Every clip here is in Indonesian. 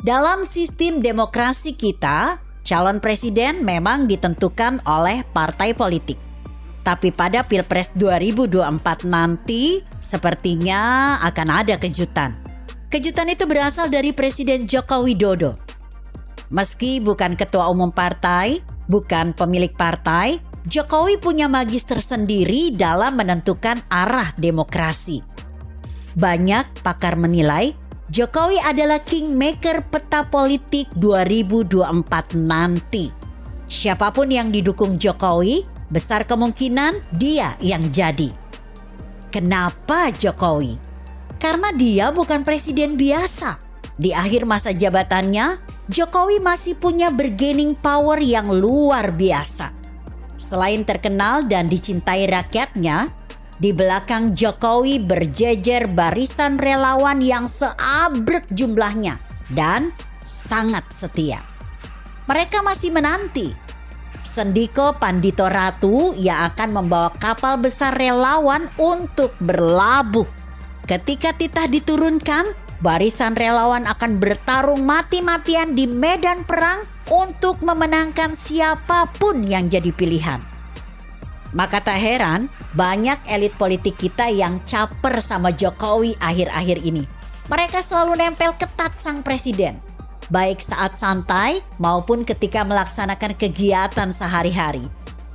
Dalam sistem demokrasi kita, calon presiden memang ditentukan oleh partai politik. Tapi pada Pilpres 2024 nanti, sepertinya akan ada kejutan. Kejutan itu berasal dari Presiden Joko Widodo. Meski bukan ketua umum partai, bukan pemilik partai, Jokowi punya magis tersendiri dalam menentukan arah demokrasi. Banyak pakar menilai Jokowi adalah kingmaker peta politik 2024 nanti. Siapapun yang didukung Jokowi, besar kemungkinan dia yang jadi. Kenapa Jokowi? Karena dia bukan presiden biasa. Di akhir masa jabatannya, Jokowi masih punya bargaining power yang luar biasa. Selain terkenal dan dicintai rakyatnya, di belakang Jokowi berjejer barisan relawan yang seabrek jumlahnya dan sangat setia. Mereka masih menanti Sendiko Pandito Ratu yang akan membawa kapal besar relawan untuk berlabuh. Ketika titah diturunkan, barisan relawan akan bertarung mati-matian di medan perang untuk memenangkan siapapun yang jadi pilihan. Maka tak heran banyak elit politik kita yang caper sama Jokowi akhir-akhir ini. Mereka selalu nempel ketat sang presiden, baik saat santai maupun ketika melaksanakan kegiatan sehari-hari.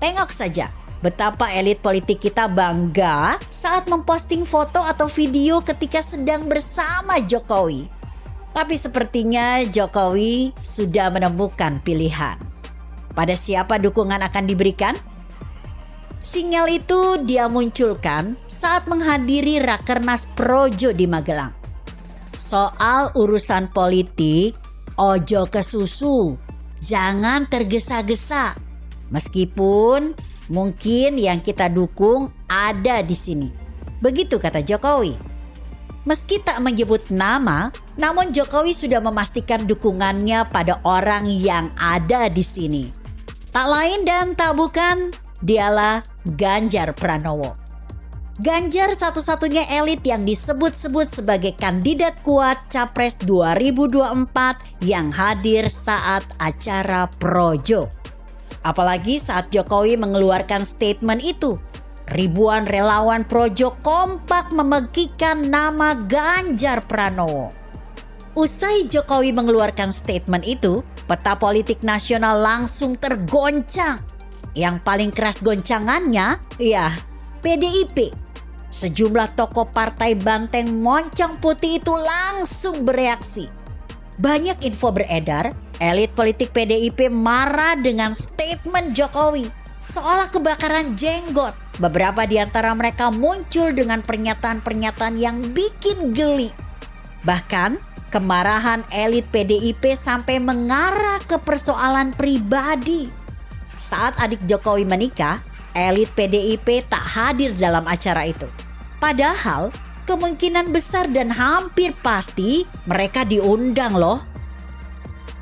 Tengok saja betapa elit politik kita bangga saat memposting foto atau video ketika sedang bersama Jokowi. Tapi sepertinya Jokowi sudah menemukan pilihan. Pada siapa dukungan akan diberikan? Sinyal itu dia munculkan saat menghadiri Rakernas Projo di Magelang. Soal urusan politik, ojo kesusu, jangan tergesa-gesa. Meskipun mungkin yang kita dukung ada di sini. Begitu kata Jokowi. Meski tak menyebut nama, namun Jokowi sudah memastikan dukungannya pada orang yang ada di sini. Tak lain dan tak bukan, dialah Ganjar Pranowo. Ganjar satu-satunya elit yang disebut-sebut sebagai kandidat kuat Capres 2024 yang hadir saat acara Projo. Apalagi saat Jokowi mengeluarkan statement itu, ribuan relawan Projo kompak memegikan nama Ganjar Pranowo. Usai Jokowi mengeluarkan statement itu, peta politik nasional langsung tergoncang. Yang paling keras goncangannya, ya PDIP. Sejumlah tokoh partai banteng moncong putih itu langsung bereaksi. Banyak info beredar, elit politik PDIP marah dengan statement Jokowi. Seolah kebakaran jenggot. Beberapa di antara mereka muncul dengan pernyataan-pernyataan yang bikin geli. Bahkan kemarahan elit PDIP sampai mengarah ke persoalan pribadi. Saat adik Jokowi menikah, elit PDIP tak hadir dalam acara itu. Padahal kemungkinan besar dan hampir pasti mereka diundang loh.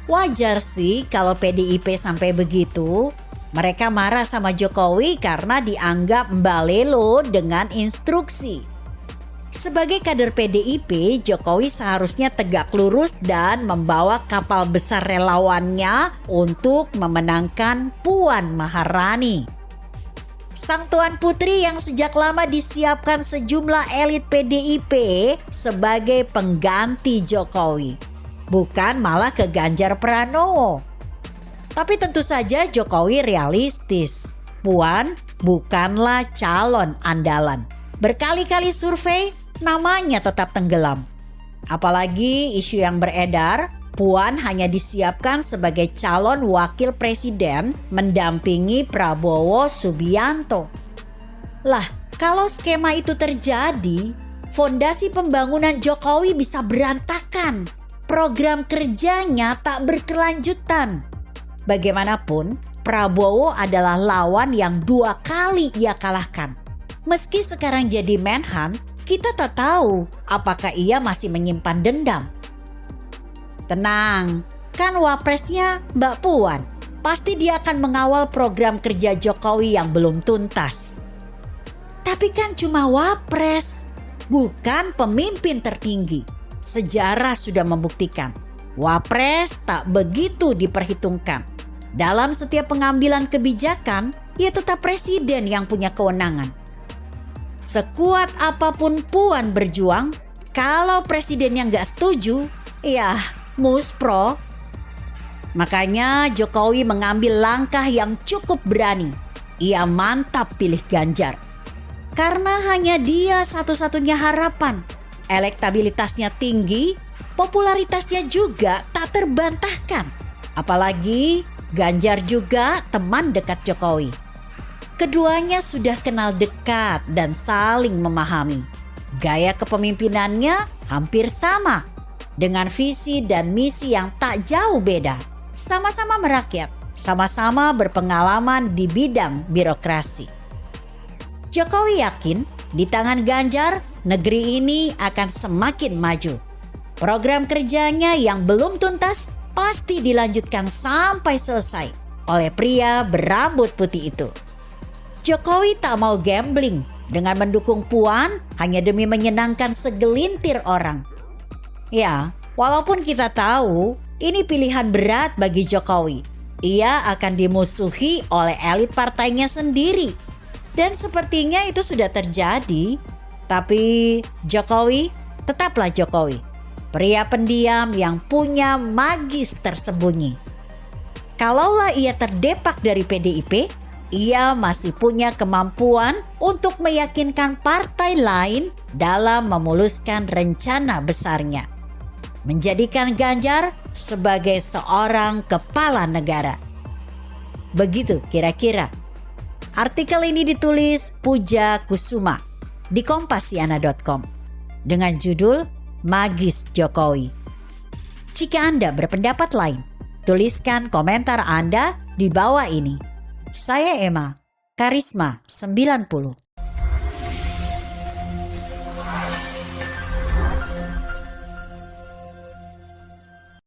Wajar sih kalau PDIP sampai begitu. Mereka marah sama Jokowi karena dianggap mbalelo dengan instruksi. Sebagai kader PDIP, Jokowi seharusnya tegak lurus dan membawa kapal besar relawannya untuk memenangkan Puan Maharani. Sang Tuan Putri yang sejak lama disiapkan sejumlah elit PDIP sebagai pengganti Jokowi. Bukan malah ke Ganjar Pranowo. Tapi tentu saja Jokowi realistis. Puan bukanlah calon andalan. Berkali-kali survei, namanya tetap tenggelam. Apalagi isu yang beredar, Puan hanya disiapkan sebagai calon wakil presiden mendampingi Prabowo Subianto. Lah, kalau skema itu terjadi, fondasi pembangunan Jokowi bisa berantakan. Program kerjanya tak berkelanjutan. Bagaimanapun, Prabowo adalah lawan yang 2 kali ia kalahkan. Meski sekarang jadi Menhan, kita tak tahu apakah ia masih menyimpan dendam. Tenang, kan wapresnya Mbak Puan. Pasti dia akan mengawal program kerja Jokowi yang belum tuntas. Tapi kan cuma wapres, bukan pemimpin tertinggi. Sejarah sudah membuktikan. Wapres tak begitu diperhitungkan. Dalam setiap pengambilan kebijakan, ia tetap presiden yang punya kewenangan. Sekuat apapun Puan berjuang, kalau presidennya nggak setuju, ya muspro. Makanya Jokowi mengambil langkah yang cukup berani. Ia mantap pilih Ganjar. Karena hanya dia satu-satunya harapan. Elektabilitasnya tinggi, popularitasnya juga tak terbantahkan. Apalagi Ganjar juga teman dekat Jokowi. Keduanya sudah kenal dekat dan saling memahami. Gaya kepemimpinannya hampir sama, dengan visi dan misi yang tak jauh beda. Sama-sama merakyat, sama-sama berpengalaman di bidang birokrasi. Jokowi yakin di tangan Ganjar, negeri ini akan semakin maju. Program kerjanya yang belum tuntas pasti dilanjutkan sampai selesai oleh pria berambut putih itu. Jokowi tak mau gambling dengan mendukung Puan hanya demi menyenangkan segelintir orang. Ya, walaupun kita tahu ini pilihan berat bagi Jokowi. Ia akan dimusuhi oleh elit partainya sendiri. Dan sepertinya itu sudah terjadi. Tapi Jokowi tetaplah Jokowi. Pria pendiam yang punya magis tersembunyi. Kalaulah ia terdepak dari PDIP, ia masih punya kemampuan untuk meyakinkan partai lain dalam memuluskan rencana besarnya. Menjadikan Ganjar sebagai seorang kepala negara. Begitu kira-kira. Artikel ini ditulis Puja Kusuma di kompasiana.com dengan judul Magis Jokowi. Jika Anda berpendapat lain, tuliskan komentar Anda di bawah ini. Saya Emma, Karisma 90.